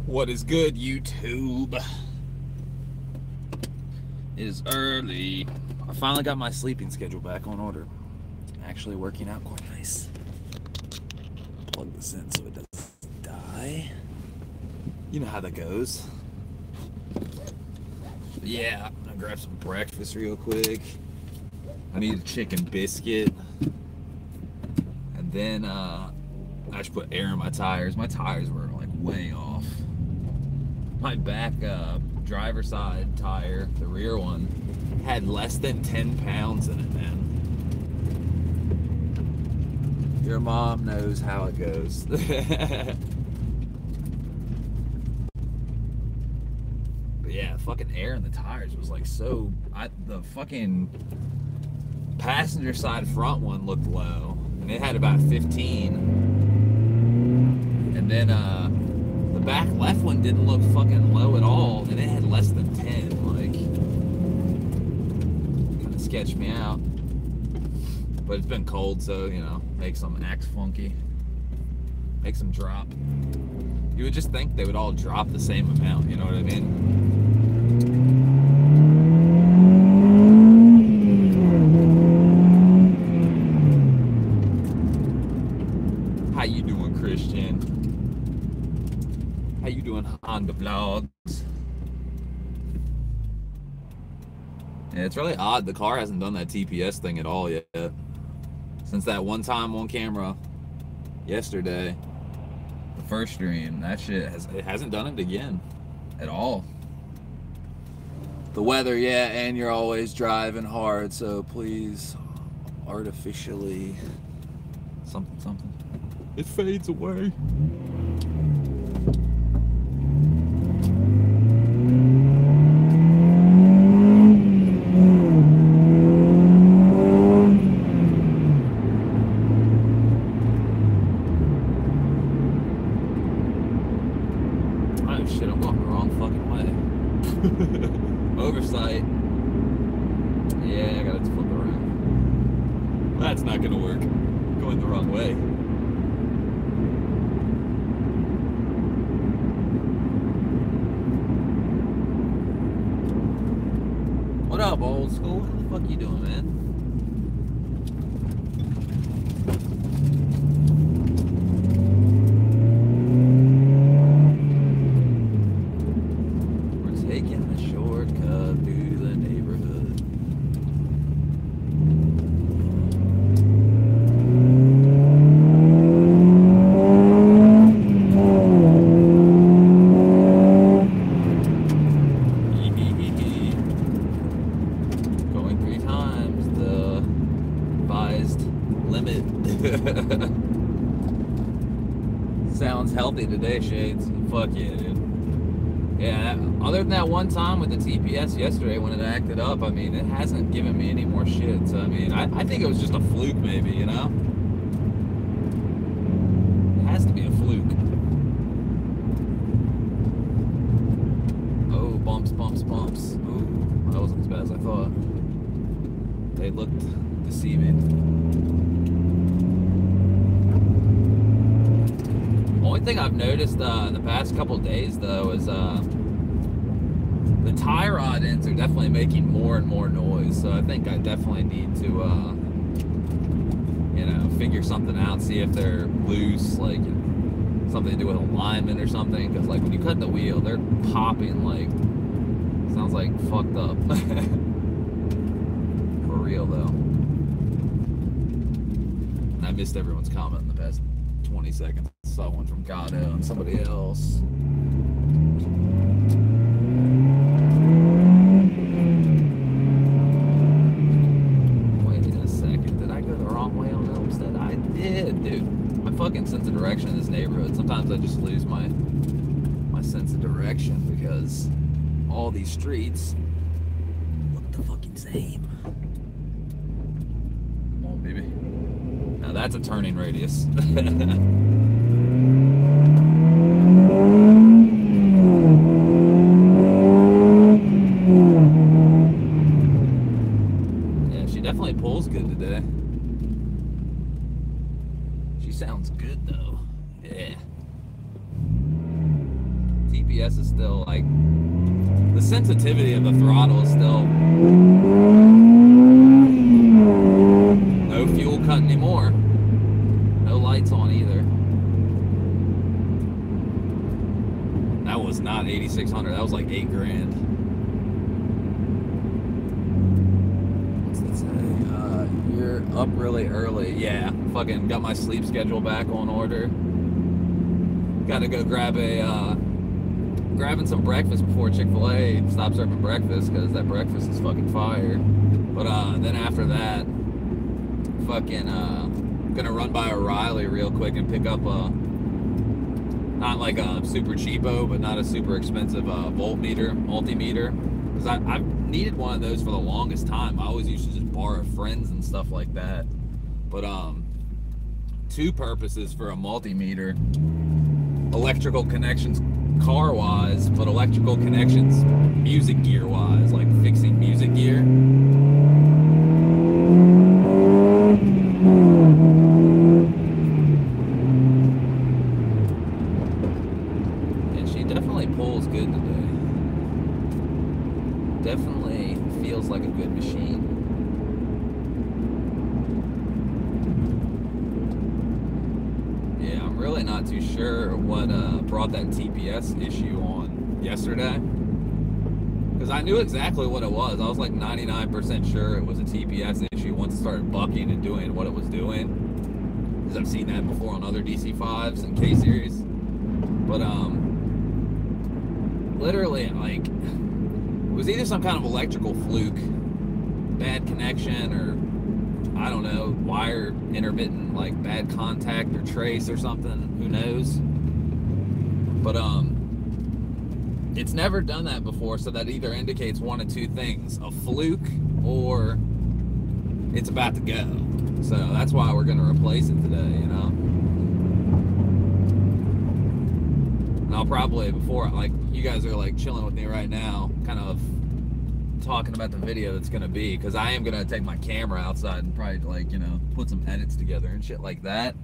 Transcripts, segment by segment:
What is good, YouTube? It is early. I finally got my sleeping schedule back on order. Actually working out quite nice. Plug this in so it doesn't die. You know how that goes. But yeah, I'm gonna grab some breakfast real quick. I need a chicken biscuit. And then I just put air in my tires. My tires were like way off. My back driver's side tire, the rear one, had less than 10 pounds in it, man. Your mom knows how it goes. But yeah, fucking air in the tires was like so... the fucking passenger side front one looked low, and it had about 15. And then the back left one didn't look fucking low at all, and it had less than 10. Like, kind of sketched me out. But it's been cold, so, you know, makes them act funky. Makes them drop. You would just think they would all drop the same amount, you know what I mean? How you doing, Christian? How you doing on the vlogs? Yeah, it's really odd. The car hasn't done that TPS thing at all yet. Since that one time on camera yesterday, the first stream, that shit hasn't done it again at all. The weather, yeah, and you're always driving hard, so please artificially something. It fades away. Oversight. Yeah, I gotta flip around. That's not gonna work. Going the wrong way. What up, old school? What the fuck you doing, man? Sounds healthy today, Shades. Fuck yeah, dude. Yeah, other than that one time with the TPS yesterday when it acted up, I mean, it hasn't given me any more shit. So, I mean, I think it was just a fluke, maybe, you know? It has to be a fluke. Oh, bumps. Ooh, that wasn't as bad as I thought. They looked deceiving. Only thing I've noticed in the past couple days, though, is the tie rod ends are definitely making more and more noise. So I think I definitely need to, you know, figure something out, see if they're loose, like something to do with alignment or something. Because like when you cut the wheel, they're popping like, sounds like fucked up. For real though. I missed everyone's comment in the past 20 seconds. Saw one from Gato and somebody else. Wait a second. Did I go the wrong way on Elmstead? I did, dude. My fucking sense of direction in this neighborhood. Sometimes I just lose my sense of direction because all these streets look the fucking same. Come on, baby. Now that's a turning radius. Yeah, she definitely pulls good today. She sounds good though. Yeah. TPS is still like, the sensitivity of the throttle is still no fuel cut anymore. No lights on either. That was not 8,600. That was like $8,000. What's that say? You're up really early. Yeah, fucking got my sleep schedule back on order. Got to go grabbing some breakfast before Chick-fil-A stop serving breakfast, because that breakfast is fucking fire. But then after that, fucking gonna run by O'Reilly real quick and pick up a, not like a super cheapo, but not a super expensive voltmeter, multimeter, because I've needed one of those for the longest time. I always used to just borrow friends and stuff like that. But two purposes for a multimeter: electrical connections car wise, but electrical connections music gear wise, like fixing music gear. And she definitely pulls good today. Definitely feels like a good machine. I'm really not too sure what brought that TPS issue on yesterday, because I knew exactly what it was. I was like 99% sure it was a TPS issue once it started bucking and doing what it was doing, because I've seen that before on other DC5s and K-Series. But literally, like, it was either some kind of electrical fluke, bad connection, or I don't know, wire intermittent, like bad contact or trace or something, who knows. But it's never done that before, so that either indicates one of two things: a fluke, or it's about to go. So that's why we're gonna replace it today, you know. And I'll probably, before, like, you guys are like chilling with me right now, kind of talking about the video that's gonna be, because I am gonna take my camera outside and probably, like, you know, put some edits together and shit like that,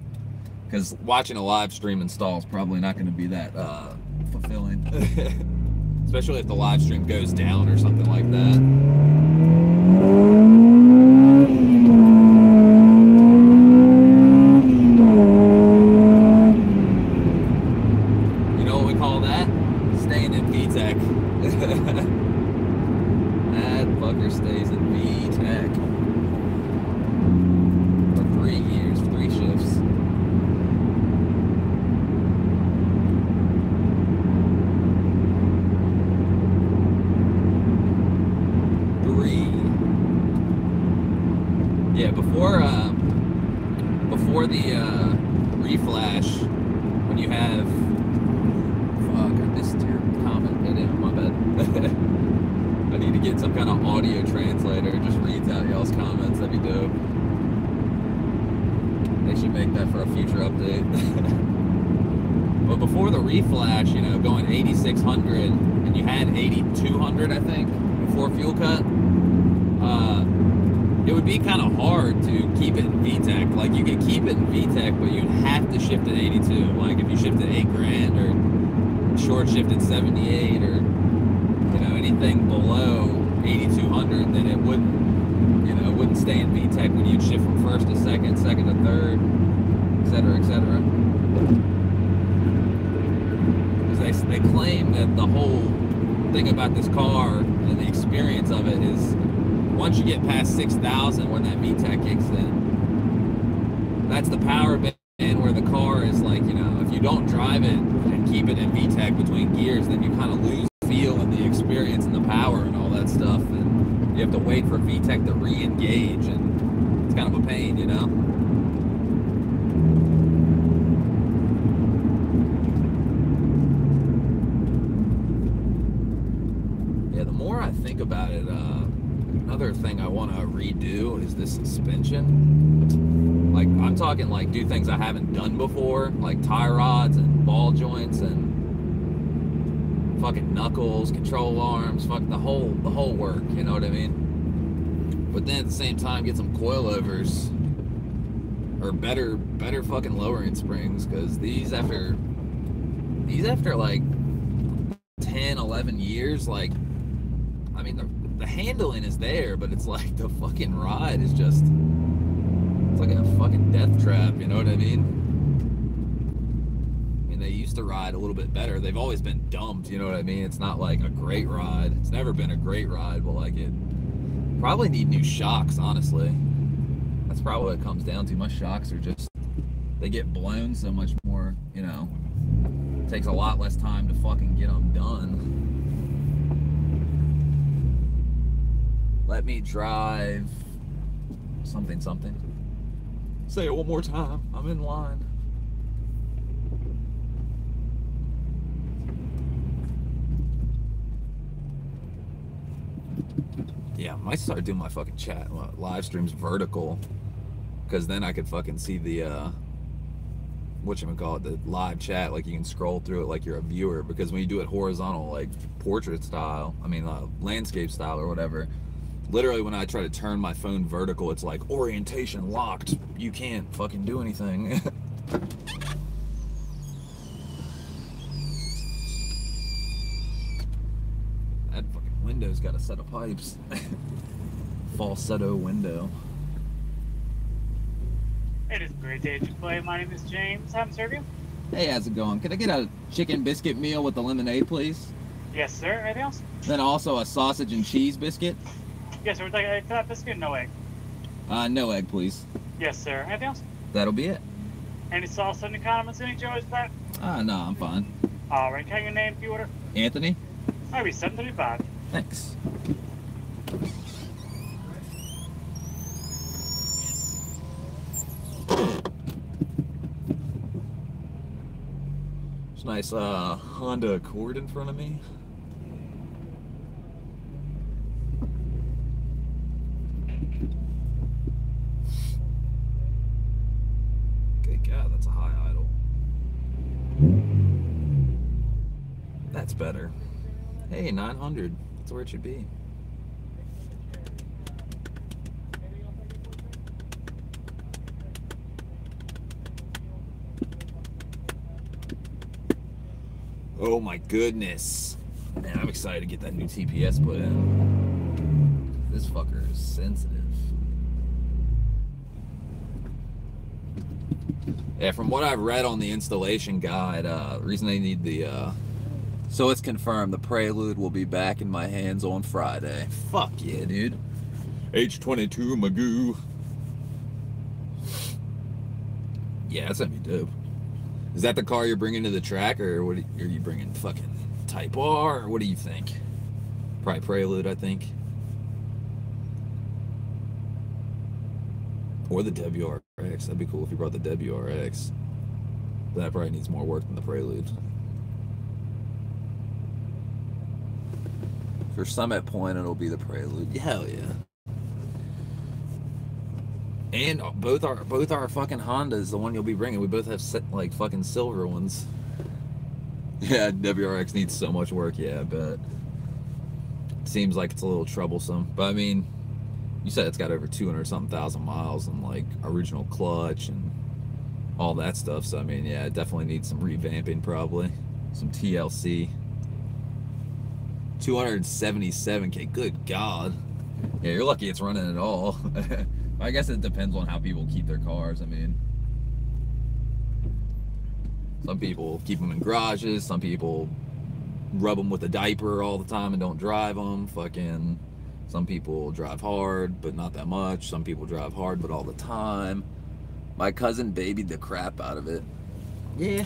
because watching a live stream install is probably not gonna be that fulfilling. Especially if the live stream goes down or something like that. You know what we call that? Staying in VTech. That fucker stays in VTech for 3 years, 3 shifts. Yeah, before the reflash, when you have, fuck, I missed your comment. My bad. I need to get some kind of audio translator. Just reads out y'all's comments. That'd be dope. They should make that for a future update. But before the reflash, you know, going 8,600, and you had 8,200, I think, before fuel cut. It would be kind of hard to keep it in VTech. Like, you could keep it in VTech, but you'd have to shift at 82. Like, if you shifted $8,000 or short shifted 78, or, you know, anything below 8,200, then it wouldn't, you know, it wouldn't stay in VTech when you'd shift from first to second, second to third, etc., etc. Because they claim that the whole thing about this car and the experience of it is, once you get past 6,000, when that VTech kicks in, that's the power band where the car is like, you know, if you don't drive it and keep it in VTech between gears, then you kind of lose the feel and the experience and the power and all that stuff. And you have to wait for VTech to re-engage, and it's kind of a pain, you know? Yeah, the more I think about it, another thing I want to redo is this suspension. Like, I'm talking, like, do things I haven't done before, like tie rods and ball joints and fucking knuckles, control arms, fuck the whole work, you know what I mean? But then at the same time, get some coilovers or better fucking lowering springs, because these after like 10, 11 years, like, I mean, the handling is there, but it's like the fucking ride is just, it's like a fucking death trap, you know what I mean? I mean, they used to ride a little bit better. They've always been dumped, you know what I mean? It's not like a great ride. It's never been a great ride, but like it probably need new shocks, honestly. That's probably what it comes down to. My shocks are just, they get blown so much more, you know. It takes a lot less time to fucking get them done. Let me drive something, something. Say it one more time. I'm in line. Yeah, I might start doing my fucking chat live streams vertical, because then I could fucking see the whatchamacallit, the live chat, like you can scroll through it like you're a viewer, because when you do it horizontal, like portrait style, I mean landscape style or whatever, literally when I try to turn my phone vertical, it's like orientation locked, you can't fucking do anything. That fucking window's got a set of pipes. Falsetto window. It is a great day to play. My name is James. How may I serve you? Hey, how's it going? Can I get a chicken biscuit meal with the lemonade, please? Yes, sir. Anything else? Then also a sausage and cheese biscuit? Yes, sir. Would you like egg for that biscuit? No egg. No egg, please. Yes, sir. Anything else? That'll be it. Any sauce, any condiments, any joys for that? No, I'm fine. All right. Can I get your name for your order? Anthony? I'll be $7.35. Thanks. There's a nice Honda Accord in front of me. Good God, that's a high idle. That's better. Hey, 900. That's where it should be. Oh my goodness. Man, I'm excited to get that new TPS put in. This fucker is sensitive. Yeah, from what I've read on the installation guide, the reason they need the, so it's confirmed the Prelude will be back in my hands on Friday. Fuck yeah, dude. H22 Magoo. Yeah, that's gonna be dope. Is that the car you're bringing to the track, or what are you bringing? Fucking Type R, or what do you think? Probably Prelude, I think. Or the WRX. That'd be cool if you brought the WRX. That probably needs more work than the Prelude. For Summit Point, it'll be the Prelude. Hell yeah. And both our fucking Hondas, the one you'll be bringing, we both have like fucking silver ones. Yeah, WRX needs so much work, yeah, but it seems like it's a little troublesome. But I mean, you said it's got over 200-something thousand miles and like original clutch and all that stuff. So I mean, yeah, it definitely needs some revamping, probably some TLC. 277K, good God. Yeah, you're lucky it's running at all. I guess it depends on how people keep their cars. I mean, some people keep them in garages, some people rub them with a diaper all the time and don't drive them. Fucking, some people drive hard, but not that much. Some people drive hard, but all the time. My cousin babied the crap out of it. Yeah.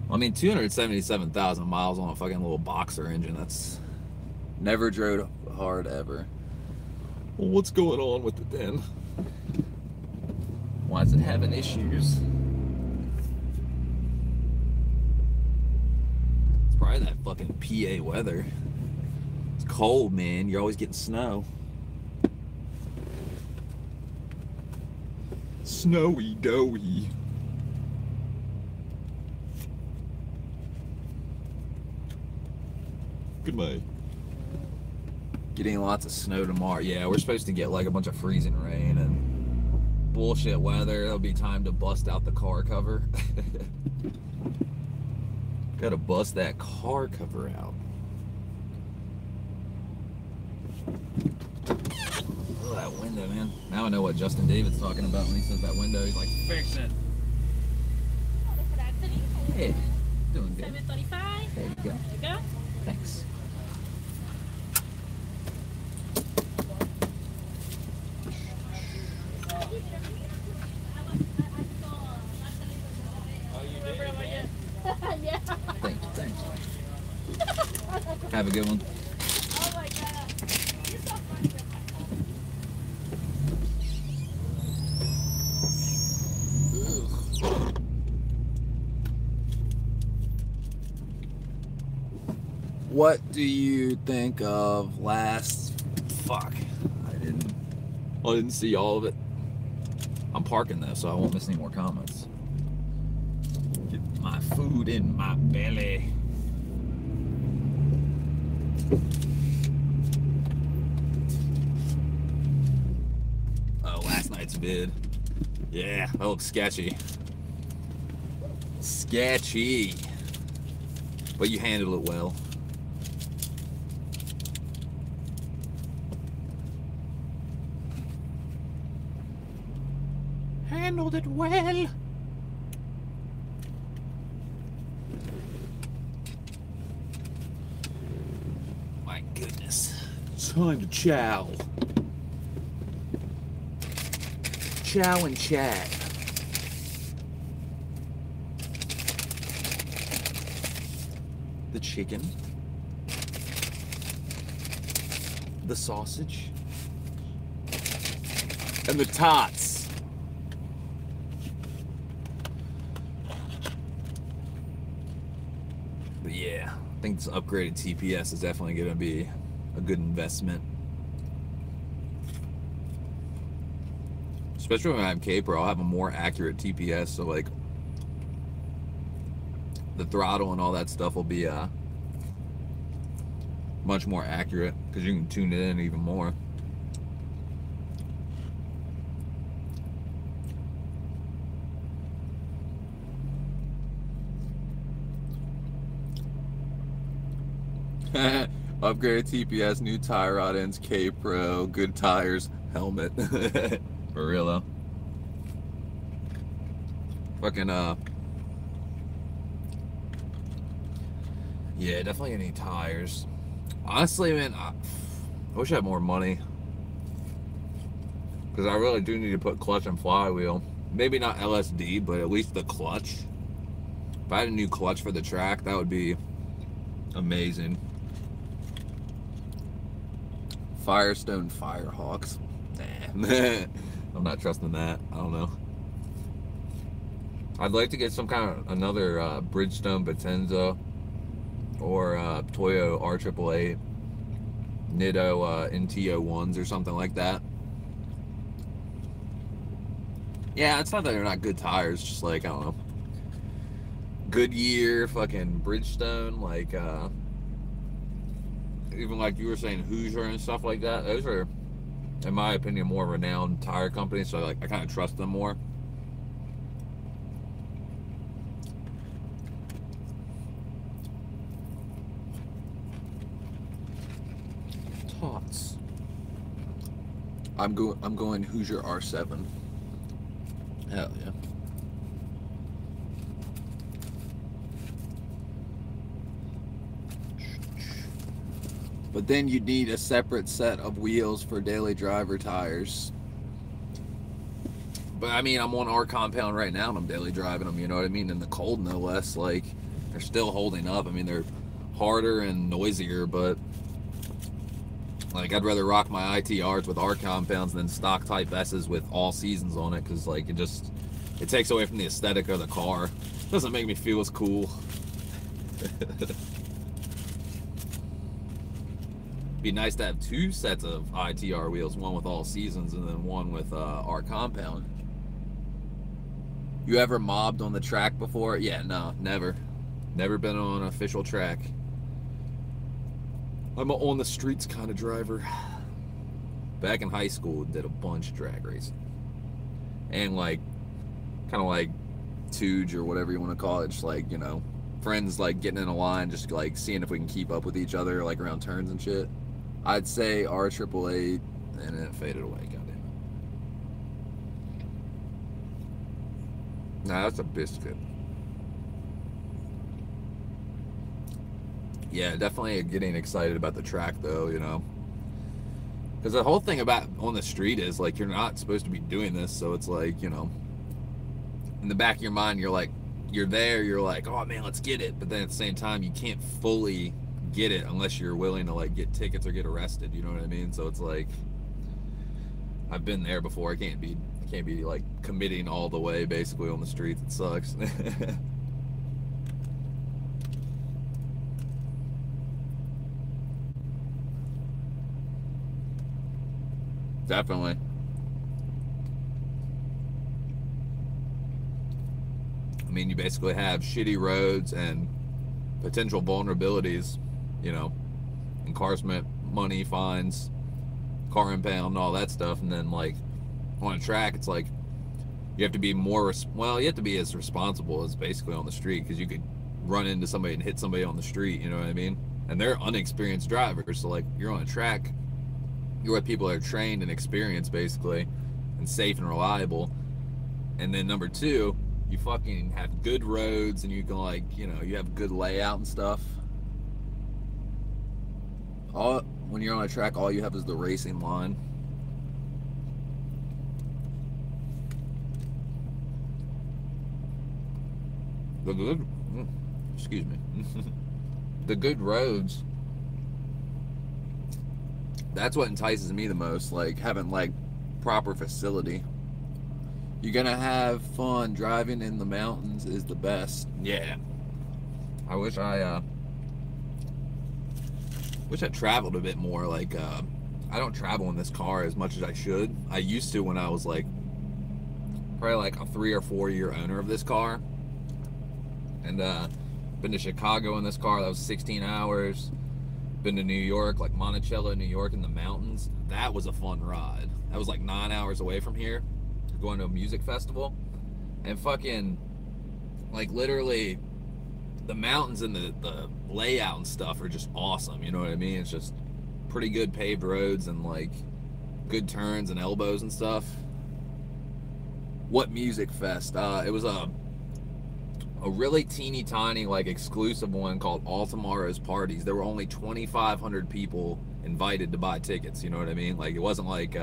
I mean, 277,000 miles on a fucking little boxer engine, that's... Never drove hard ever. Well, what's going on with it then? Why is it having issues? It's probably that fucking PA weather. It's cold, man. You're always getting snow. Snowy doughy. Goodbye. Getting lots of snow tomorrow. Yeah, we're supposed to get like a bunch of freezing rain and bullshit weather. It'll be time to bust out the car cover. Gotta bust that car cover out. Oh, that window, man. Now I know what Justin David's talking about when he says that window. He's like, fix it. Hey, doing good. $7.35. There you go. There you go. Thanks. Yeah. Thanks. Have a good one. Oh my god. You're so funny. What do you think of last? Fuck, I didn't see all of it. I'm parking though, so I won't miss any more comments. Get my food in my belly. Oh, last night's vid. Yeah, that looks sketchy. Sketchy. But you handled it well. Handled it well. My goodness. Time to chow. Chow and chat. The chicken. The sausage. And the tots. But yeah, I think this upgraded TPS is definitely going to be a good investment. Especially when I have K-Pro, I'll have a more accurate TPS, so like the throttle and all that stuff will be much more accurate because you can tune it in even more. Upgraded TPS, new tie rod ends, K-Pro, good tires, helmet. For real though. Fucking yeah, definitely need tires. Honestly, man, I wish I had more money. Because I really do need to put clutch and flywheel. Maybe not LSD, but at least the clutch. If I had a new clutch for the track, that would be amazing. Firestone Firehawks. Nah. I'm not trusting that. I don't know. I'd like to get some kind of another Bridgestone Potenza or Toyo R888, Nitto NT01s or something like that. Yeah, it's not that they're not good tires, just like, I don't know, Goodyear, fucking Bridgestone, like even like you were saying Hoosier and stuff like that. Those are, in my opinion, more renowned tire companies, so like I kind of trust them more. Tots. I'm going Hoosier R7. Hell yeah. But then you'd need a separate set of wheels for daily driver tires. But I mean, I'm on our compound right now and I'm daily driving them, you know what I mean? In the cold, no less. Like, they're still holding up. I mean, they're harder and noisier, but like, I'd rather rock my ITRs with our compounds than stock type S's with all seasons on it, because like it takes away from the aesthetic of the car. It doesn't make me feel as cool. Be nice to have two sets of ITR wheels, one with all seasons and then one with our compound. You ever mobbed on the track before? Yeah, no, never. Never been on an official track. I'm a on the streets kind of driver. Back in high school, did a bunch of drag racing. And like, kind of like Tooge or whatever you want to call it, just like, you know, friends like getting in a line, just like seeing if we can keep up with each other like around turns and shit. I'd say R888, and then it faded away. Goddamn it. Nah, that's a biscuit. Yeah, definitely getting excited about the track though, you know. Because the whole thing about on the street is like you're not supposed to be doing this, so it's like, you know, in the back of your mind you're like, you're there, you're like, oh man, let's get it. But then at the same time, you can't fully get it unless you're willing to like get tickets or get arrested. You know what I mean? So it's like, I've been there before. I can't be like committing all the way basically on the streets. It sucks. Definitely. I mean, you basically have shitty roads and potential vulnerabilities, you know, incarceration, money, fines, car impound, all that stuff. And then, like, on a track, it's like you have to be more, well, you have to be as responsible as basically on the street, because you could run into somebody and hit somebody on the street, you know what I mean? And they're unexperienced drivers. So, like, you're on a track, you're with people that are trained and experienced, basically, and safe and reliable. And then number two, you fucking have good roads, and you can, like, you know, you have good layout and stuff. When you're on a track, all you have is the racing line. Excuse me. The good roads, that's what entices me the most, like having like proper facility. You're gonna have fun. Driving in the mountains is the best. Yeah. I wish I traveled a bit more. Like, I don't travel in this car as much as I should. I used to when I was like probably like a 3 or 4 year owner of this car. And been to Chicago in this car. That was 16 hours. Been to New York, like Monticello, New York, in the mountains. That was a fun ride. That was like 9 hours away from here, going to a music festival. And fucking, like, literally the mountains and the layout and stuff are just awesome, you know what I mean? It's just pretty good paved roads and like good turns and elbows and stuff. What music fest? It was a really teeny tiny, like, exclusive one called All Tomorrow's Parties. There were only 2,500 people invited to buy tickets, you know what I mean? Like, it wasn't like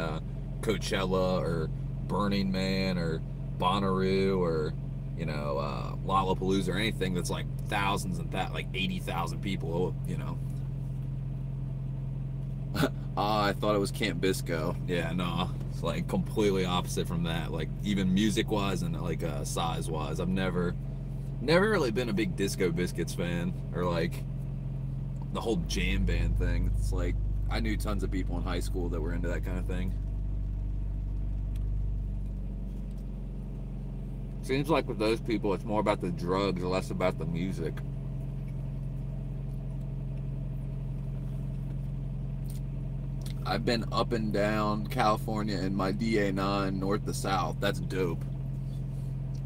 Coachella or Burning Man or Bonnaroo or, you know, Lollapalooza or anything that's like thousands and like 80,000 people, you know. I thought it was Camp Bisco. Yeah, no, it's like completely opposite from that. Like, even music wise and like size wise, I've never really been a big Disco Biscuits fan, or like the whole jam band thing. It's like, I knew tons of people in high school that were into that kind of thing. Seems like with those people, it's more about the drugs, less about the music. I've been up and down California in my DA9, north to south. That's dope.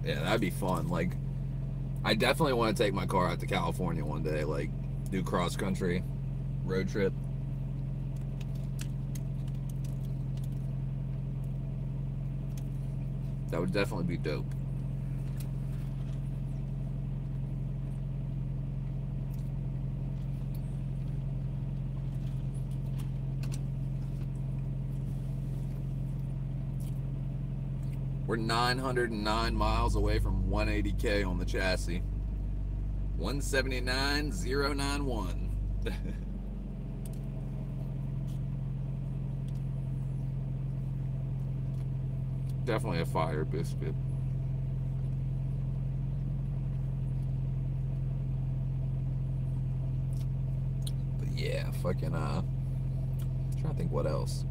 Yeah, that'd be fun. Like, I definitely want to take my car out to California one day, like, do cross country road trip. That would definitely be dope. We're 909 miles away from 180K on the chassis. 179,091. Definitely a fire biscuit. But yeah, fucking I'm trying to think what else.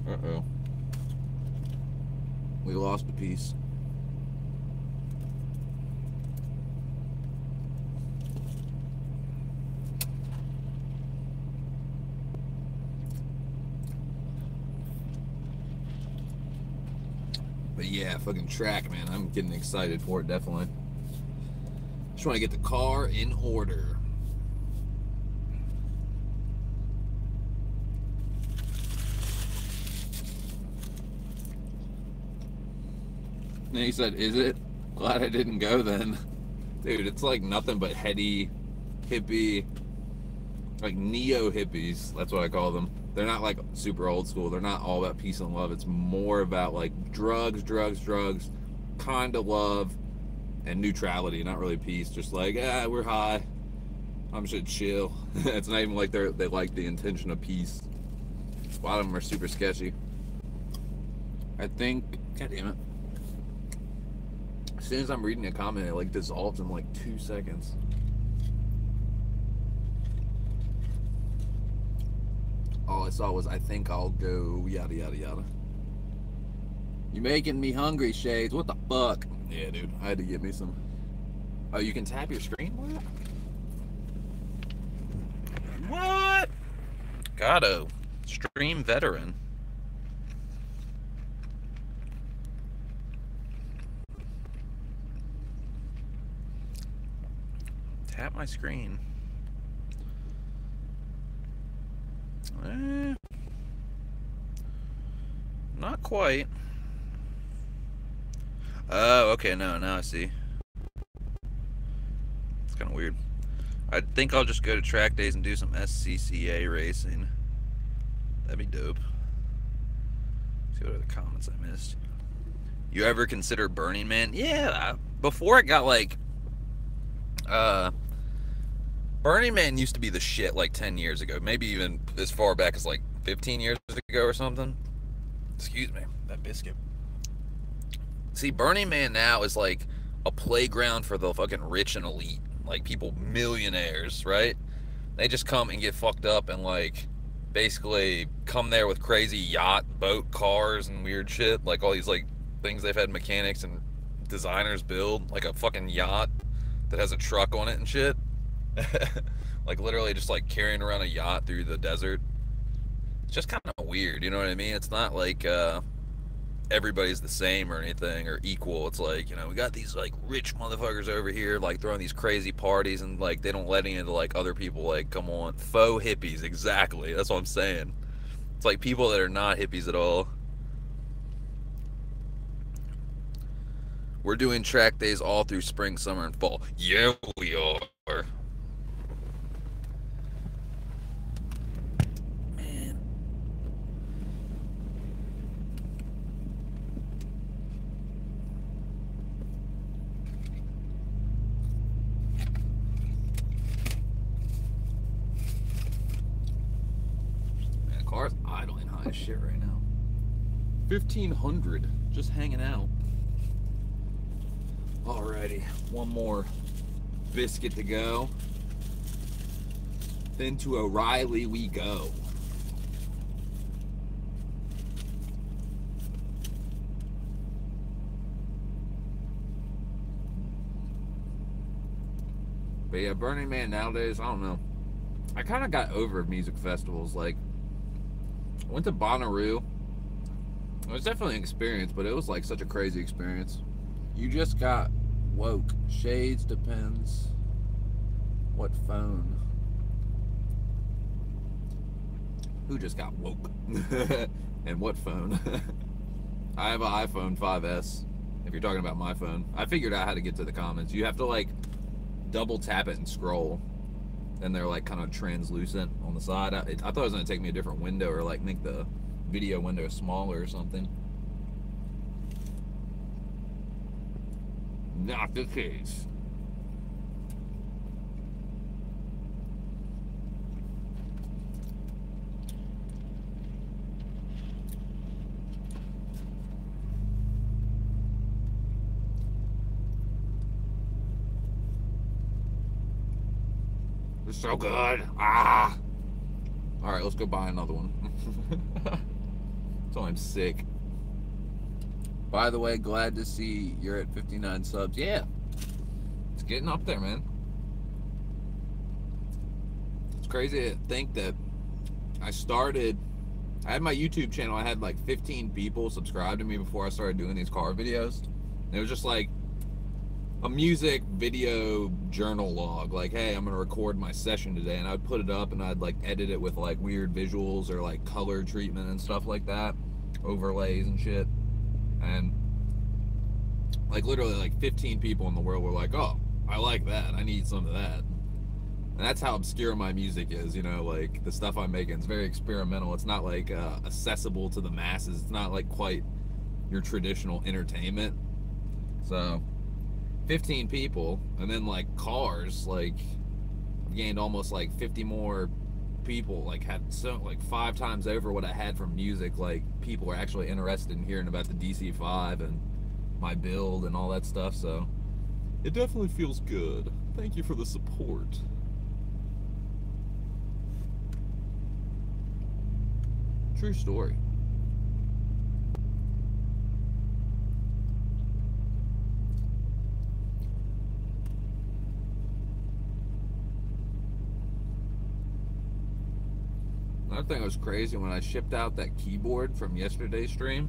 Uh-oh. We lost a piece. But yeah, fucking track, man. I'm getting excited for it, definitely. Just want to get the car in order. And he said, is it? Glad I didn't go then. Dude, it's like nothing but heady, hippie, like neo hippies. That's what I call them. They're not like super old school. They're not all about peace and love. It's more about like drugs, kind of love, and neutrality. Not really peace. Just like, we're high. I'm just chill. It's not even like they like the intention of peace. A lot of them are super sketchy. I think, god damn it. As soon as I'm reading a comment, it like dissolves in like 2 seconds. All I saw was, I think I'll go yada yada yada. You making me hungry, Shades. What the fuck? Yeah, dude. I had to get me some. Oh, you can tap your screen? What? Gato. Stream veteran. Tap my screen. Not quite. Oh, okay, no, now I see. It's kind of weird. I think I'll just go to track days and do some SCCA racing. That'd be dope. See what other comments I missed. You ever consider Burning Man? Yeah, before it got like... Burning Man used to be the shit like 10 years ago. Maybe even as far back as like 15 years ago or something. Excuse me, that biscuit. See, Burning Man now is like a playground for the fucking rich and elite. Like people, millionaires, right? They just come and get fucked up and like basically come there with crazy yacht, boat, cars, and weird shit. Like all these like things they've had mechanics and designers build. Like a fucking yacht that has a truck on it and shit. Like literally just like carrying around a yacht through the desert. It's just kind of weird, you know what I mean? It's not like everybody's the same or anything or equal. It's like, you know, we got these like rich motherfuckers over here like throwing these crazy parties and like they don't let any of the like other people like come on. Faux hippies, exactly. That's what I'm saying. It's like people that are not hippies at all. We're doing track days all through spring, summer, and fall. Yeah, we are. Car's idling high as shit right now. 1,500 just hanging out. Alrighty, one more biscuit to go. Then to O'Reilly we go. But yeah, Burning Man nowadays, I don't know. I kind of got over music festivals. Like, I went to Bonnaroo. It was definitely an experience, but it was like such a crazy experience. You just got woke. Shades depends what phone. Who just got woke? And what phone? I have an iPhone 5S, if you're talking about my phone. I figured out how to get to the comments. You have to like double tap it and scroll. And they're like kind of translucent on the side. I thought it was going to take me a different window or like make the video window smaller or something. Not the case. It's so good. Ah. All right, let's go buy another one. So I'm sick. By the way, glad to see you're at 59 subs. Yeah, it's getting up there, man. It's crazy to think that I had my YouTube channel. I had like 15 people subscribe to me before I started doing these car videos. And it was just like a music video journal log. Like, hey, I'm gonna record my session today, and I'd put it up and I'd like edit it with like weird visuals or like color treatment and stuff like that, overlays and shit. And Like literally like 15 people in the world were like, oh, I like that. I need some of that. And that's how obscure my music is, you know, like the stuff I'm making is very experimental. It's not like accessible to the masses. It's not like quite your traditional entertainment. So 15 people, and then like cars, like I've gained almost like 50 more people, like had so like 5 times over what I had from music. Like people are actually interested in hearing about the DC-5 and my build and all that stuff. So it definitely feels good. Thank you for the support. True story. Another thing that was crazy, when I shipped out that keyboard from yesterday's stream,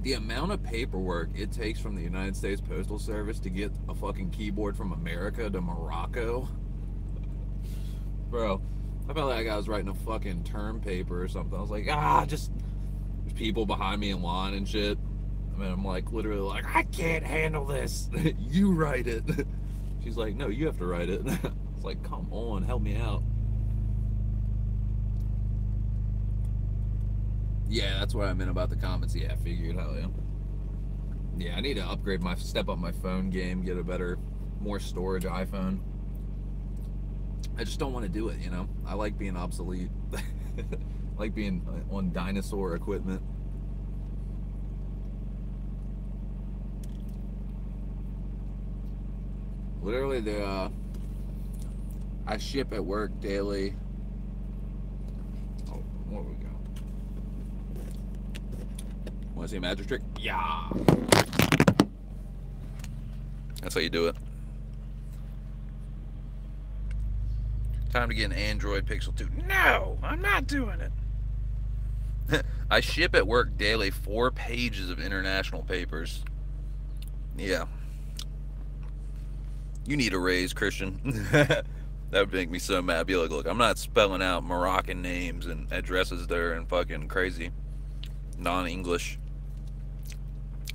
the amount of paperwork it takes from the United States Postal Service to get a fucking keyboard from America to Morocco. Bro, I felt like I was writing a fucking term paper or something. I was like, just there's people behind me in line and shit. I mean, I'm like literally like, I can't handle this. You write it. She's like, no, you have to write it. It's like, come on, help me out. Yeah, that's what I meant about the comments. Yeah, I figured. Hell yeah. Yeah, I need to upgrade step up my phone game, get a better, more storage iPhone. I just don't want to do it, you know? I like being obsolete. I like being on dinosaur equipment. Literally, I ship at work daily. Oh, where we go? Want to see a magic trick? Yeah. That's how you do it. Time to get an Android Pixel 2. No, I'm not doing it. I ship at work daily 4 pages of international papers. Yeah. You need a raise, Christian. That would make me so mad. Be like, look, I'm not spelling out Moroccan names and addresses there and fucking crazy non-English.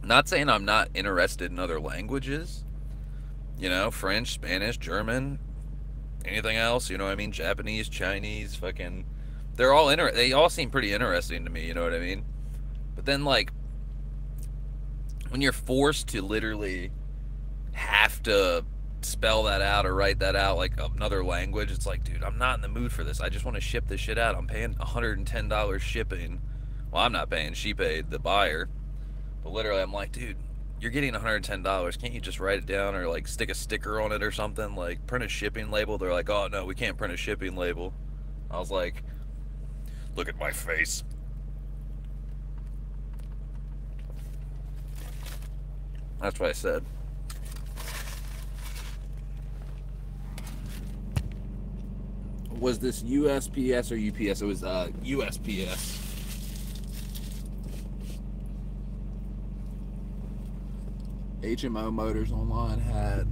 Not saying I'm not interested in other languages. You know, French, Spanish, German, anything else, you know what I mean? Japanese, Chinese, fucking... They all seem pretty interesting to me, you know what I mean? But then, like, when you're forced to literally have to spell that out or write that out like another language, it's like, dude, I'm not in the mood for this. I just want to ship this shit out. I'm paying $110 shipping. Well, I'm not paying. She paid, the buyer. But literally, I'm like, dude, you're getting $110. Can't you just write it down or, like, stick a sticker on it or something? Like, print a shipping label. They're like, oh, no, we can't print a shipping label. I was like, look at my face. That's what I said. Was this USPS or UPS? It was USPS. HMO Motors Online had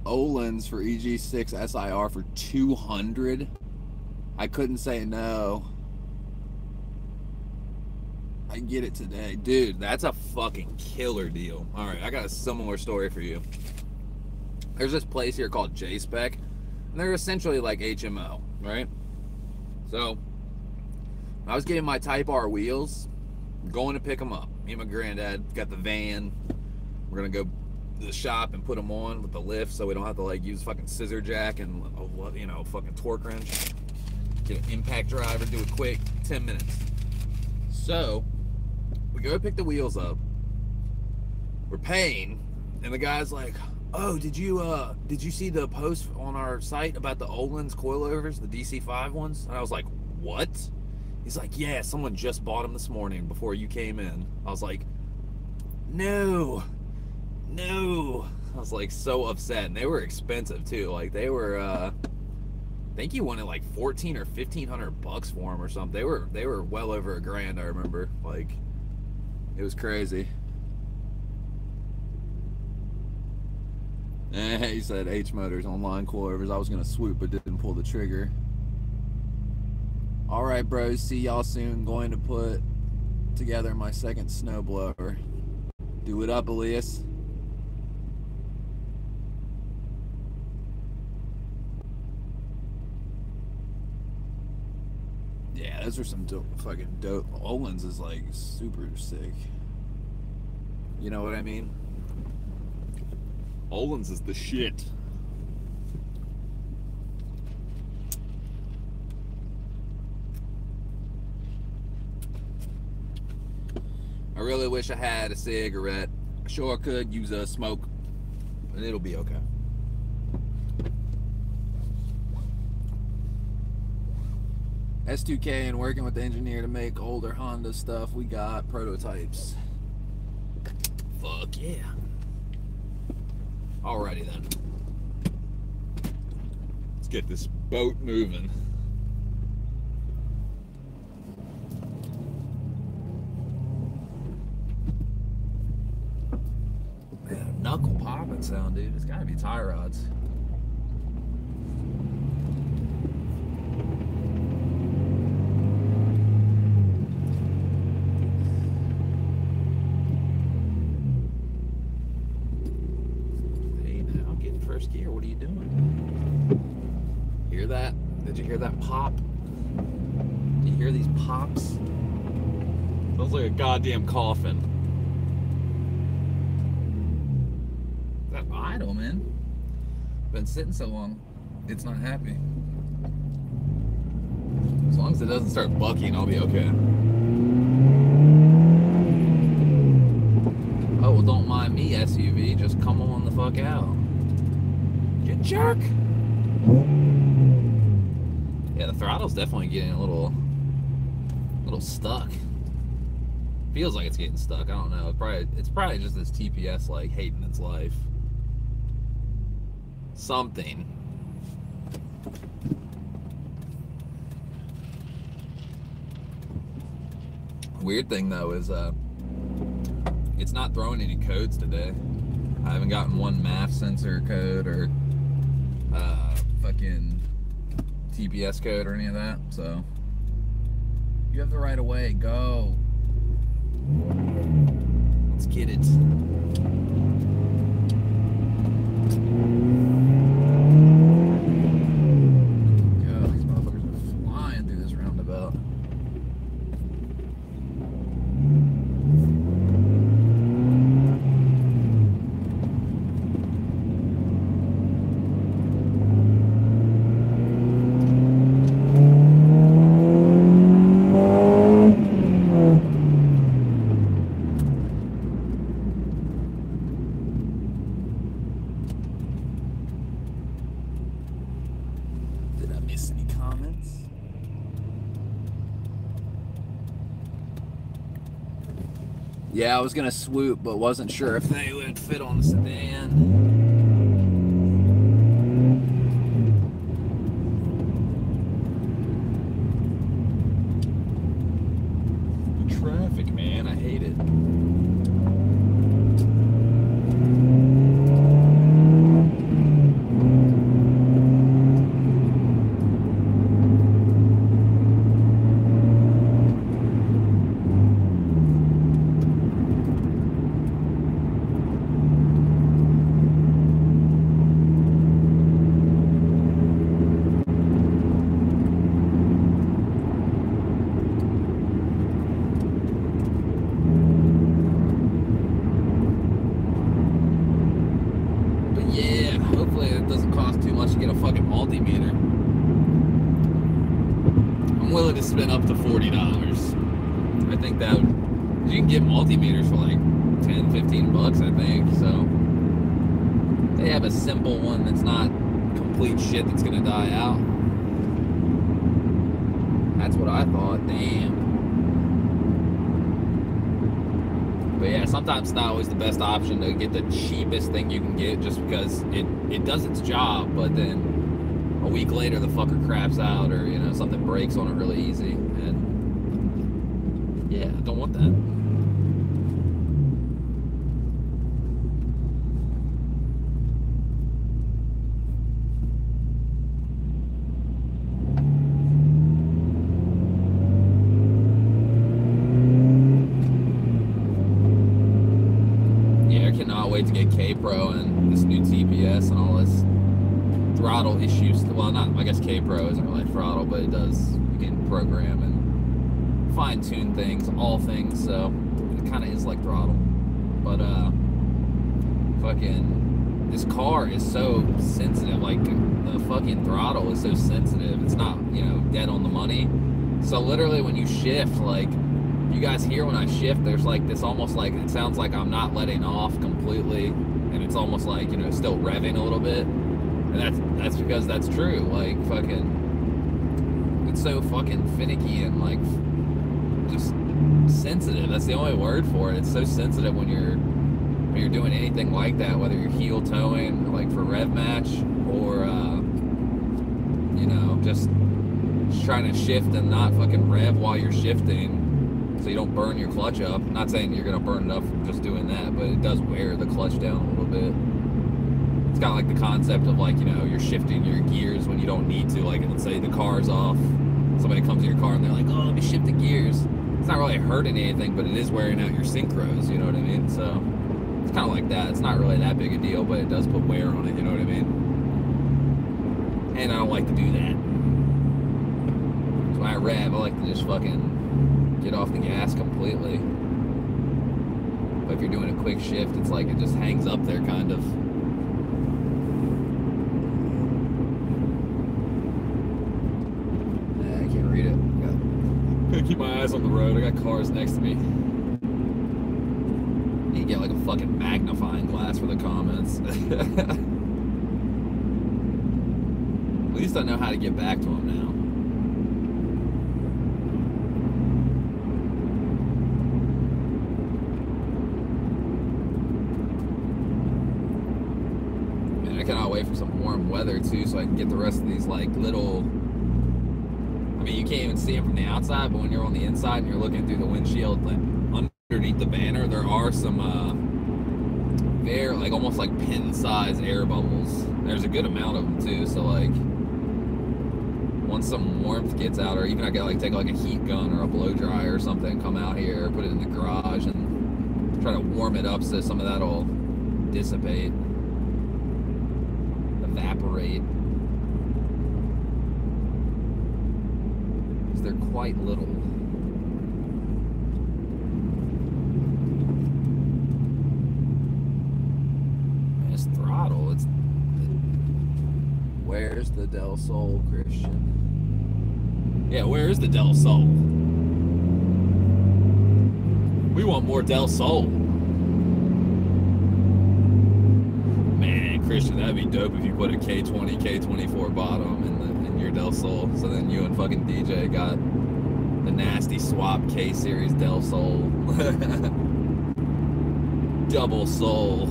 Öhlins for EG6 SIR for $200. I couldn't say no. I can get it today. Dude, that's a fucking killer deal. Alright, I got a similar story for you. There's this place here called J-Spec, and they're essentially like HMO, right? So, I was getting my Type R wheels, going to pick them up. Me and my granddad got the van. We're going to go to the shop and put them on with the lift so we don't have to, like, use fucking scissor jack and, you know, fucking torque wrench. Get an impact driver, do it quick, 10 minutes. So, we go pick the wheels up. We're paying, and the guy's like, oh, did you see the post on our site about the Öhlins coilovers, the DC-5 ones? And I was like, what? He's like, yeah, someone just bought them this morning before you came in. I was like, no. I was like so upset, and they were expensive too. Like they were, I think you wanted like $1,400 or $1,500 for them or something. They were well over $1,000. I remember, like, it was crazy. He said H Motors Online coilovers. I was gonna swoop but didn't pull the trigger. All right, bros. See y'all soon. Going to put together my second snowblower. Do it up, Elias. Yeah, those are some fucking dope. Olin's is like super sick. You know what I mean? Olin's is the shit. I really wish I had a cigarette. I sure could use a smoke, but it'll be okay. S2K and working with the engineer to make older Honda stuff. We got prototypes. Fuck yeah. Alrighty then. Let's get this boat moving. Man, knuckle popping sound, dude. It's gotta be tie rods. Gear, what are you doing? Hear that? Did you hear that pop? Do you hear these pops? Sounds like a goddamn coffin. That idle, man. Been sitting so long, it's not happy. As long as it doesn't start bucking, I'll be okay. Oh, well, don't mind me, SUV. Just come on the fuck out. You jerk! Yeah, the throttle's definitely getting a little stuck. Feels like it's getting stuck. I don't know. It's probably just this TPS like hating its life. Something. Weird thing though is it's not throwing any codes today. I haven't gotten one MAF sensor code or fucking TPS code or any of that, so you have the right of way. Go. Let's get it. God, these motherfuckers are flying through this roundabout. Yeah, I was gonna swoop, but wasn't sure if they would fit on the sedan. Traffic, man, I hate it. Spend up to $40. I think that you can get multimeters for like 10, 15 bucks, I think. So they have a simple one that's not complete shit that's gonna die out. That's what I thought. Damn. But yeah, sometimes it's not always the best option to get the cheapest thing you can get just because it does its job, but then a week later the fucker craps out, or you know, something breaks on it really easy, and yeah, I don't want that. wait to get K-Pro and this new TPS and all this throttle issues. Well, not, I guess K-Pro isn't really throttle, but it does, you can program and fine-tune things, all things, so it kind of is like throttle. But, fucking, this car is so sensitive, like, the fucking throttle is so sensitive. It's not, you know, dead on the money. So literally when you shift, like, you guys hear when I shift, there's like this almost like, it sounds like I'm not letting off completely, and it's almost like, you know, still revving a little bit. And that's because that's true. Like, fucking, it's so fucking finicky and like just sensitive. That's the only word for it. It's so sensitive when you're doing anything like that, whether you're heel towing, like for rev match, or you know, just trying to shift and not fucking rev while you're shifting, so you don't burn your clutch up. I'm not saying you're gonna burn it up from just doing that, but it does wear the clutch down a little bit. It's kind of like the concept of, like, you know, you're shifting your gears when you don't need to. Like, let's say the car's off, somebody comes in your car and they're like, oh, let me shift the gears. It's not really hurting anything, but it is wearing out your synchros, you know what I mean? So it's kind of like that. It's not really that big a deal, but it does put wear on it, you know what I mean? And I don't like to do that. So when I rev, I like to just fucking get off the gas completely. But if you're doing a quick shift, it's like it just hangs up there, kind of. I can't read it. Gotta keep my eyes on the road. I got cars next to me. You can get like a fucking magnifying glass for the comments. At least I know how to get back to them now. Man, I cannot wait for some warm weather too, so I can get the rest of these like little, I mean, you can't even see them from the outside, but when you're on the inside and you're looking through the windshield, like underneath the banner, there are some air, like almost like pin-sized air bubbles. There's a good amount of them too, so like once some warmth gets out, or even I could like take like a heat gun or a blow dryer or something, come out here, put it in the garage and try to warm it up so some of that'll dissipate, evaporate. Because they're quite little. It's throttle. Where's the Del Sol, Christian? Yeah, where is the Del Sol? We want more Del Sol. Man, Christian, that'd be dope if you put a K20, K24 bottom in your Del Sol. So then you and fucking DJ got the nasty swap K-Series Del Sol. Double Sol.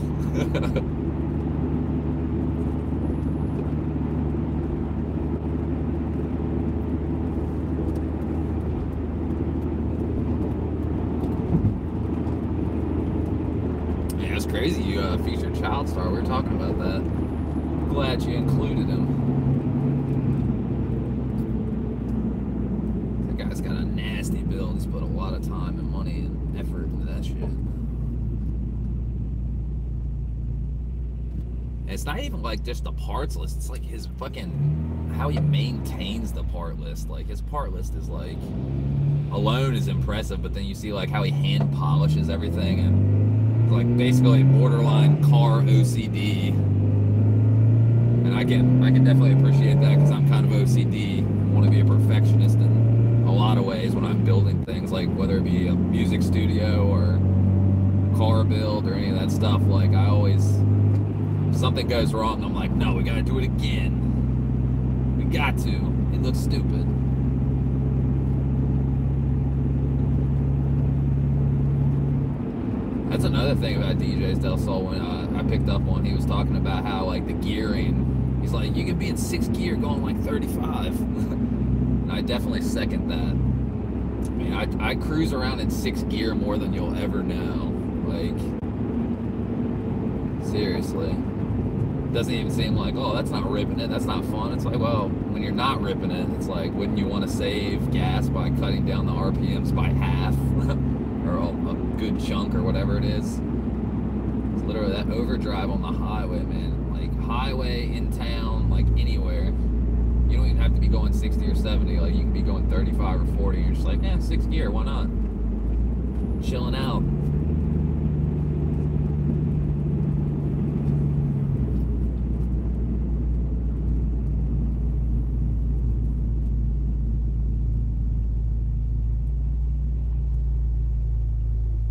Crazy you featured Child Star. We were talking about that. I'm glad you included him. That guy's got a nasty build. He's put a lot of time and money and effort into that shit. And it's not even like just the parts list. It's like his fucking, how he maintains the part list. Like his part list is like, alone is impressive, but then you see like how he hand polishes everything, and like basically borderline car OCD, and I can definitely appreciate that because I'm kind of OCD. I want to be a perfectionist in a lot of ways when I'm building things, like whether it be a music studio or car build or any of that stuff. Like I always, if something goes wrong, I'm like, no, we gotta do it again. We got to. It looks stupid. That's another thing about DJ's Del Sol. When I picked up on, he was talking about how like the gearing, he's like, you could be in 6th gear going like 35. And I definitely second that. I mean, I cruise around in 6th gear more than you'll ever know. Like, seriously. It doesn't even seem like, oh, that's not ripping it, that's not fun. It's like, well, when you're not ripping it, it's like, wouldn't you want to save gas by cutting down the RPMs by half? Or a good chunk or whatever it is. It's literally that overdrive on the highway, man. Like highway, in town, like anywhere. You don't even have to be going 60 or 70. Like you can be going 35 or 40. You're just like, yeah, 6th gear, why not? Chilling out.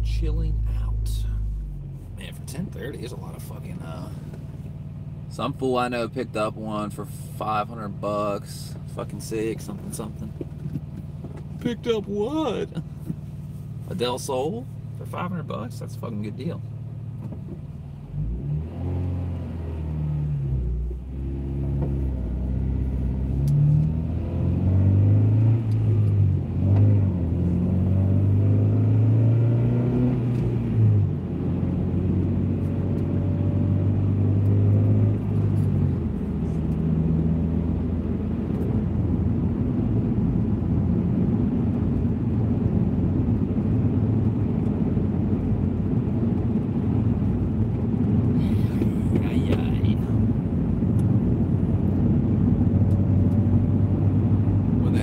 Chilling out. Man, for 1030, there's a lot of fucking some fool I know picked up one for $500. Fucking sick, something. Picked up what? A Del Sol for $500? That's a fucking good deal.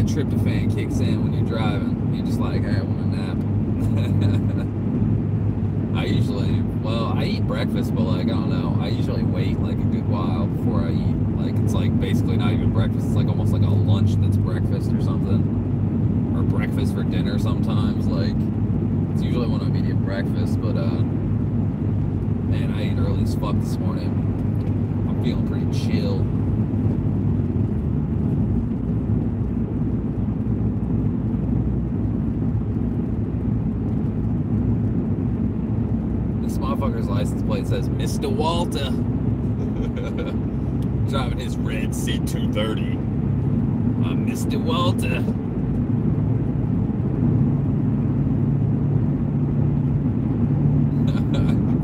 Tryptophan kicks in when you're driving. You're just like, hey, I want a nap. I eat breakfast, but like, I don't know. I usually wait like a good while before I eat. Like, it's like basically not even breakfast. It's like almost like a lunch that's breakfast or something. Or breakfast for dinner sometimes. Like, it's usually when I'm eating breakfast, but man, I ate early as fuck this morning. I'm feeling pretty chill. Motherfucker's license plate says Mr. Walter. Driving his red C230. I'm Mr. Walter.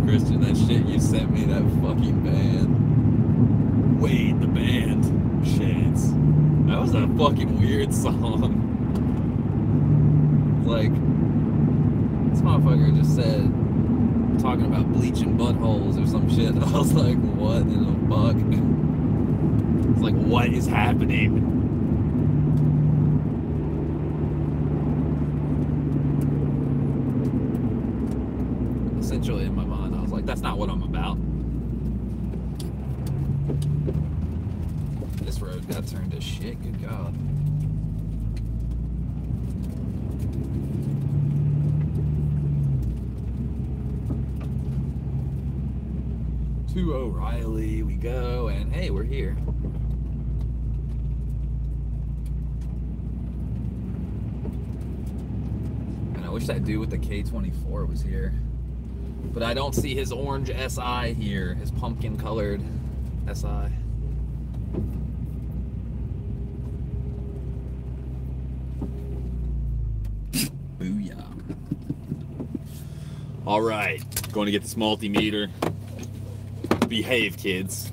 Christian, that shit you sent me, that fucking band. Wade the band. Shades. That was a fucking weird song. Like, this motherfucker just said, talking about bleaching buttholes or some shit. I was like, what in the fuck? It's like, what is happening? Essentially, in my mind, I was like, that's not what I'm about. This road got turned to shit, good God. To O'Reilly we go, and hey, we're here. And I wish that dude with the K24 was here. But I don't see his orange SI here, his pumpkin colored SI. Booyah. All right, going to get this multimeter. Behave, kids.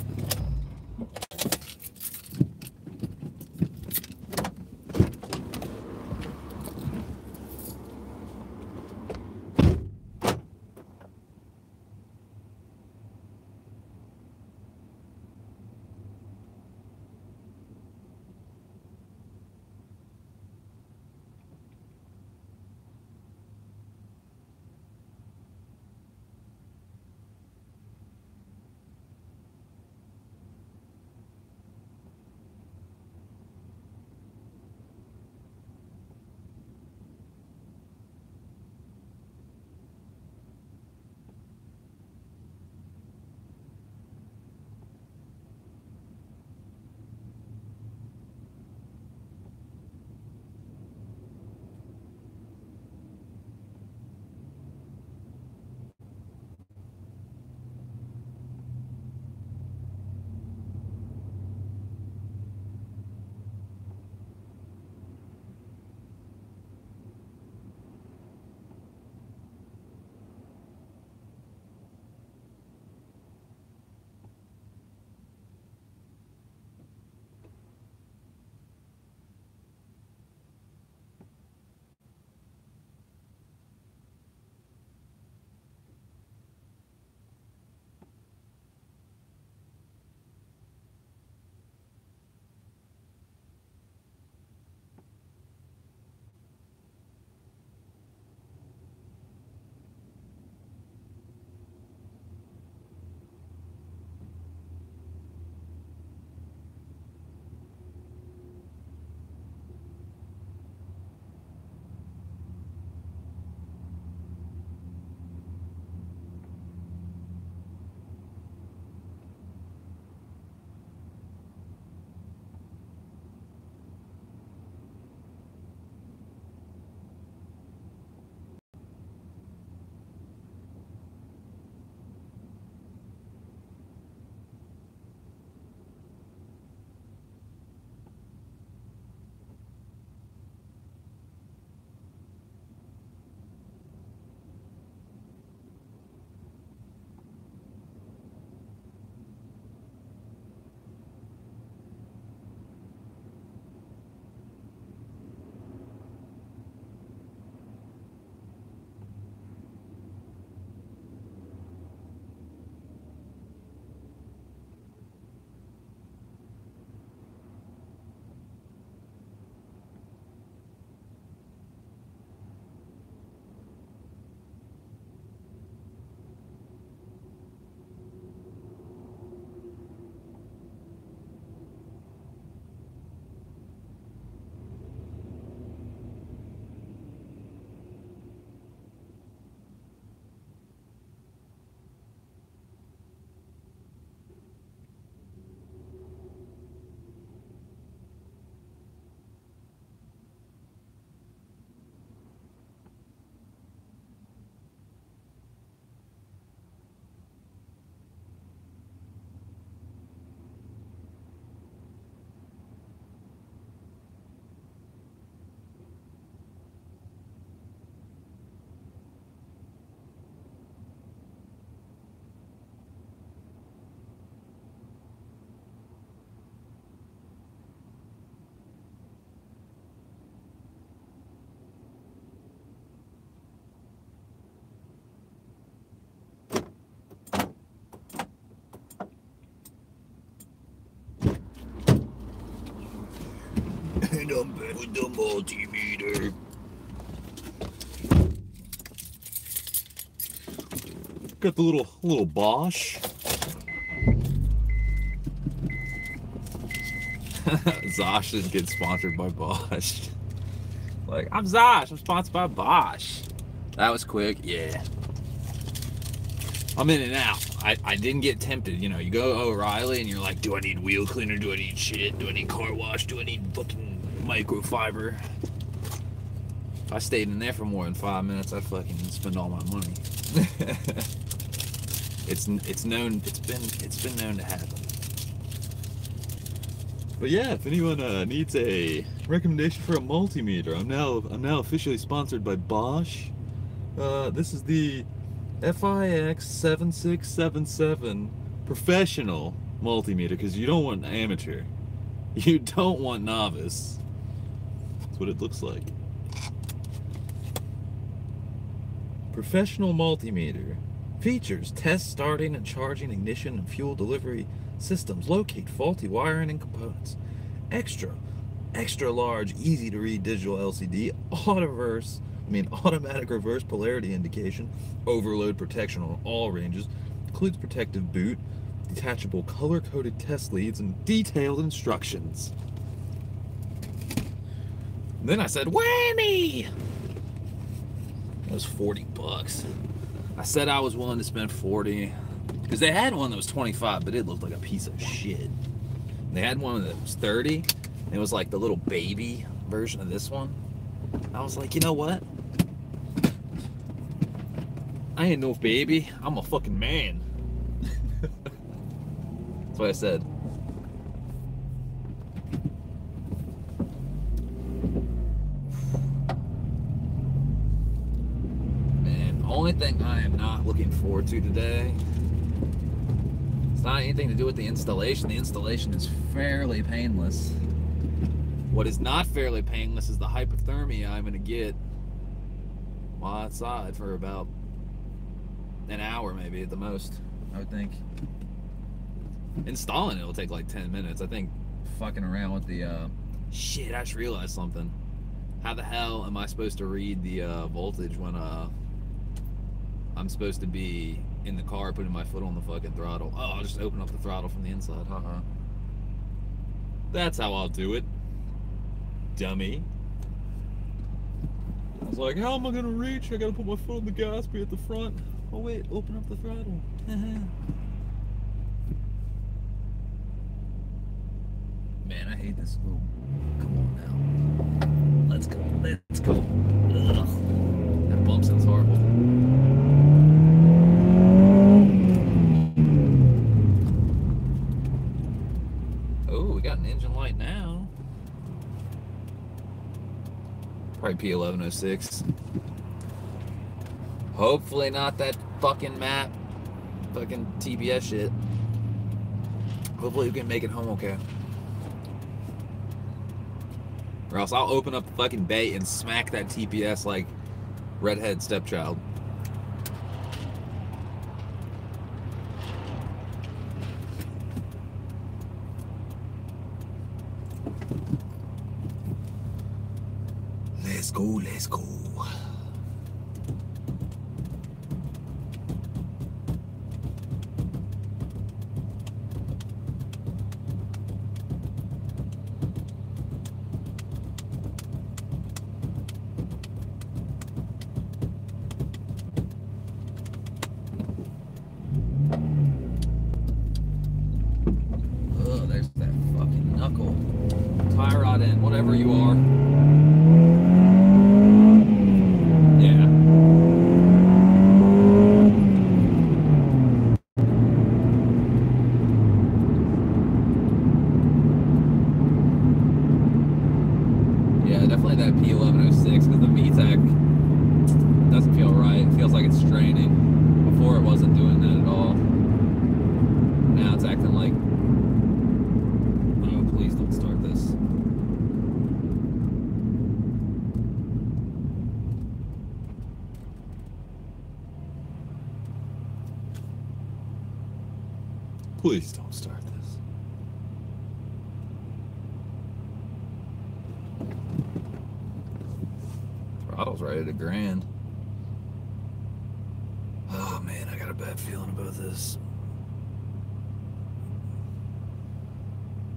I'm back with the multimeter. Got the little Bosch. Zosh should get sponsored by Bosch. Like, I'm Zosh, I'm sponsored by Bosch. That was quick, yeah. I'm in and out. I didn't get tempted. You know, you go O'Reilly and you're like, do I need wheel cleaner? Do I need shit? Do I need car wash? Do I need fucking microfiber? If I stayed in there for more than 5 minutes, I'd fucking spend all my money. It's been known to happen. But yeah, if anyone needs a recommendation for a multimeter, I'm now officially sponsored by Bosch. This is the FIX 7677 professional multimeter, because you don't want amateur. You don't want novice. That's what it looks like. Professional multimeter. Features: test starting and charging ignition and fuel delivery systems. Locate faulty wiring and components. Extra large, easy to read digital LCD. Automatic reverse polarity indication. Overload protection on all ranges. Includes protective boot. Detachable color-coded test leads and detailed instructions. And then I said, whammy! That was $40. I said I was willing to spend 40 because they had one that was 25, but it looked like a piece of shit. They had one that was 30, and it was like the little baby version of this one. I was like, you know what? I ain't no baby. I'm a fucking man. That's what I said. Only thing I am not looking forward to today, it's not anything to do with the installation. The installation is fairly painless. What is not fairly painless is the hypothermia I'm going to get while outside for about an hour, maybe at the most, I would think. Installing it will take like 10 minutes. I think fucking around with the shit, I just realized something. How the hell am I supposed to read the voltage when I'm supposed to be in the car putting my foot on the fucking throttle? Oh, I'll just open up the throttle from the inside. That's how I'll do it, dummy. I was like, how am I gonna reach? I gotta put my foot on the gas, be at the front. Oh wait, open up the throttle. Man, I hate this little. Come on now. Let's go. Let's go. Ugh. That bump sounds horrible. Oh, we got an engine light now. Probably P1106. Hopefully not that fucking map. Fucking TPS shit. Hopefully we can make it home okay. Or else I'll open up the fucking bay and smack that TPS like redhead stepchild. Let's go, let's go. Oh, there's that fucking knuckle. Tie rod in, whatever you are. Definitely that P1106, because the VTEC doesn't feel right. It feels like it's straining. Before it wasn't doing that at all. Now it's acting like, oh, please don't start this. Please don't start this. was right at $1,000. Oh man, I got a bad feeling about this.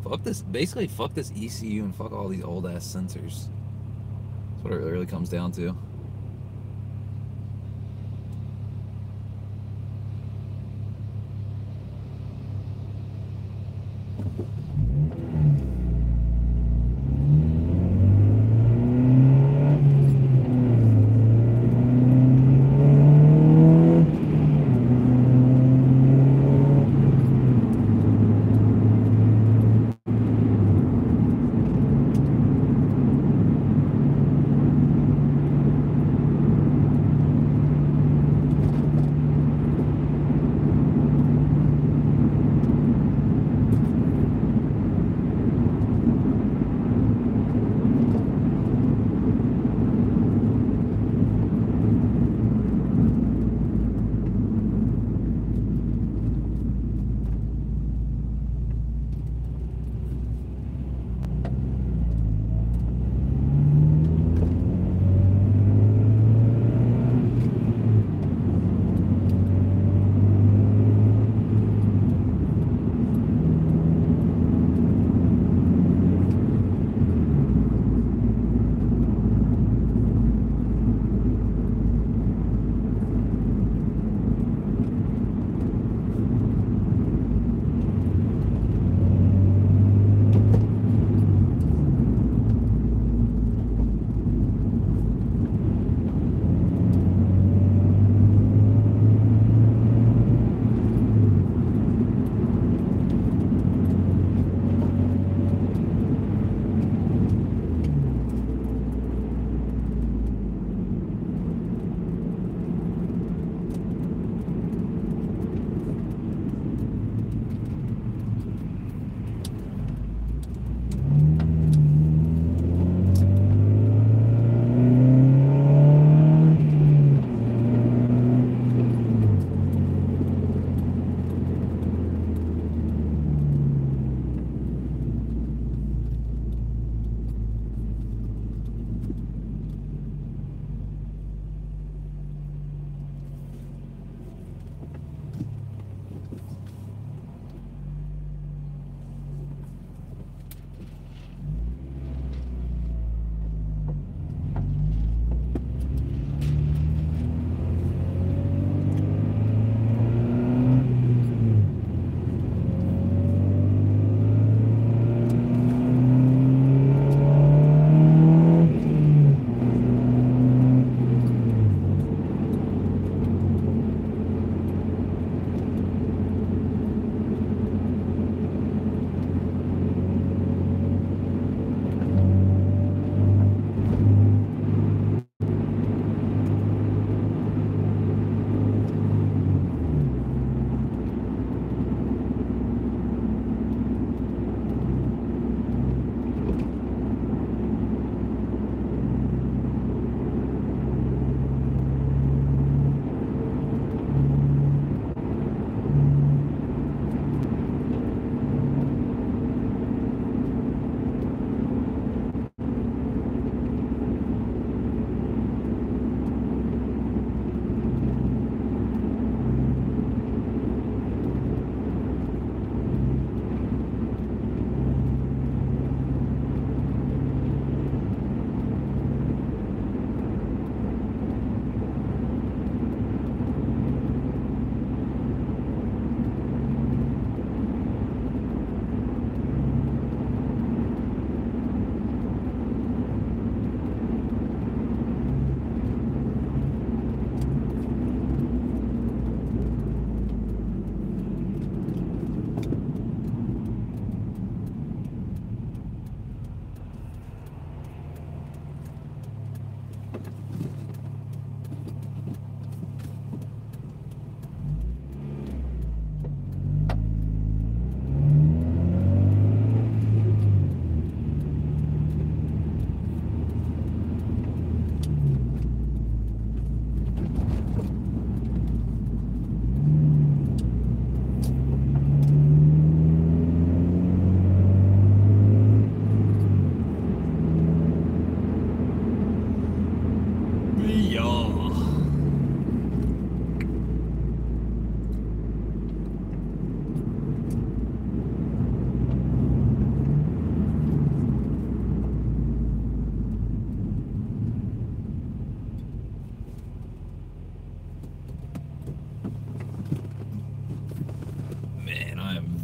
Fuck this, basically fuck this ECU and fuck all these old ass sensors. That's what it really comes down to.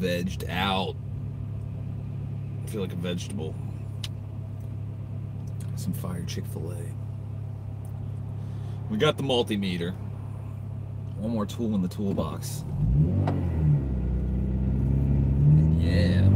vegged out. I feel like a vegetable. Some fire Chick-fil-A. We got the multimeter. One more tool in the toolbox. Yeah.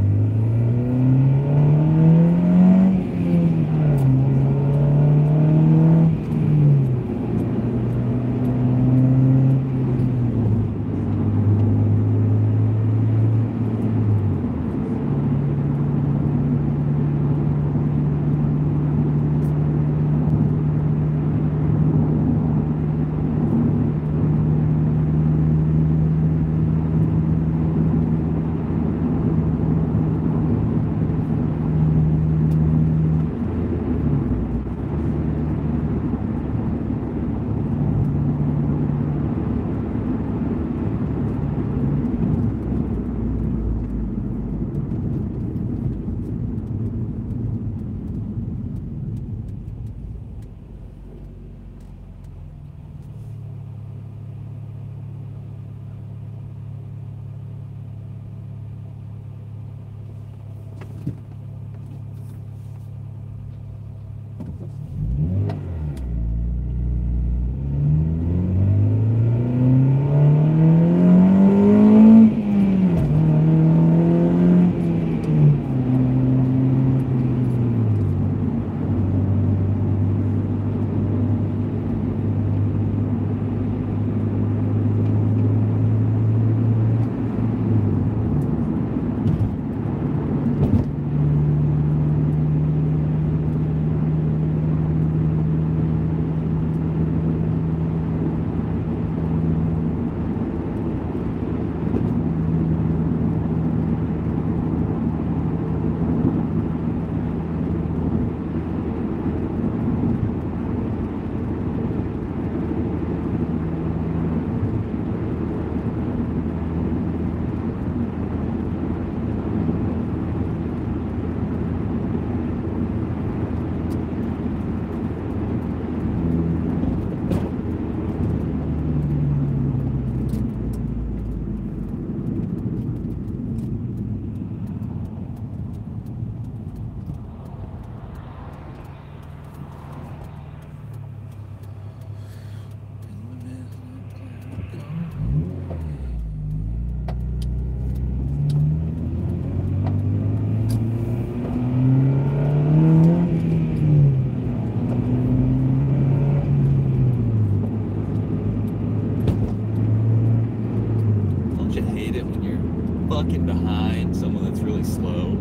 fucking behind someone that's really slow,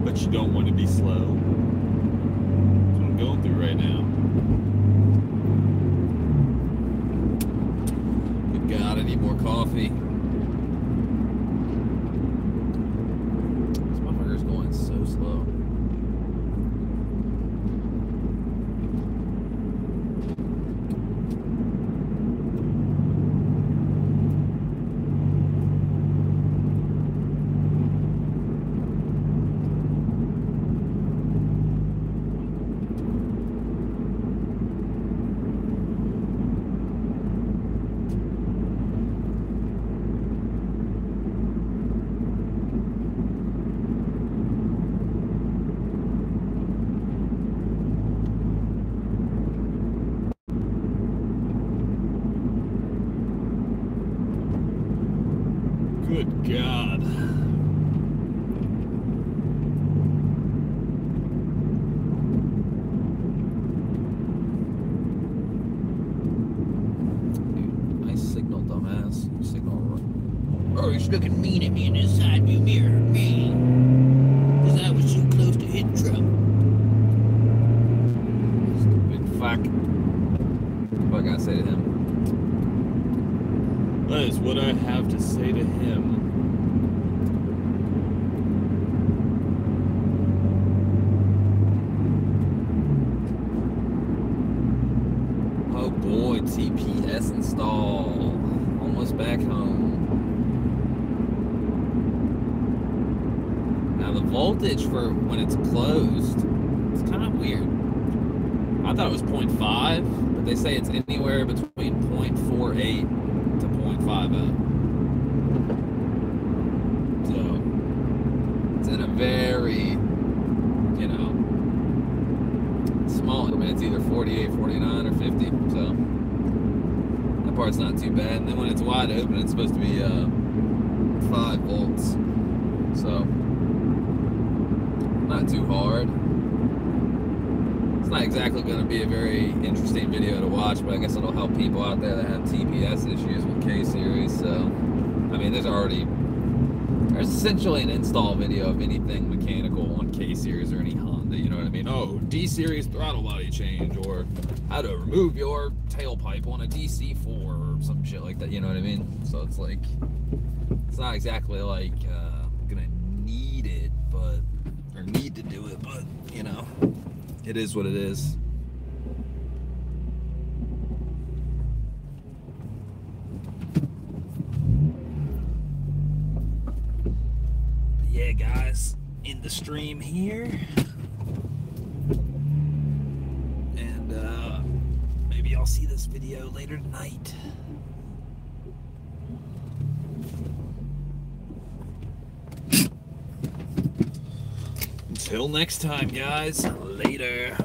but you don't want to be slow. That's what I'm going through right now. Good God, I need more coffee. This motherfucker's going so slow. Good God. Dude, nice signal, dumbass. Signal. Oh, he's looking mean at me in his side view mirror. Mean. Because I was so close to hitting trouble. Stupid fuck. What I gotta say to him? That is what I have to say to him. Oh boy, TPS install. Almost back home. Now the voltage for when it's closed, it's kind of weird. I thought it was 0.5, but they say it's anywhere between 0.48 to 0.50. So part's not too bad. And then when it's wide open, it's supposed to be 5 volts. So, not too hard. It's not exactly going to be a very interesting video to watch, but I guess it'll help people out there that have TPS issues with K-Series. So, I mean, there's essentially an install video of anything mechanical on K-Series or any Honda, you know what I mean? Oh, D-Series throttle body change, or how to remove your tailpipe on a DC4 or some shit like that, you know what I mean? So it's like, it's not exactly like gonna need it, but, or need to do it, but, you know, it is what it is. But yeah, guys, in the stream here. And maybe I'll see this video later tonight. Until next time, guys. Later.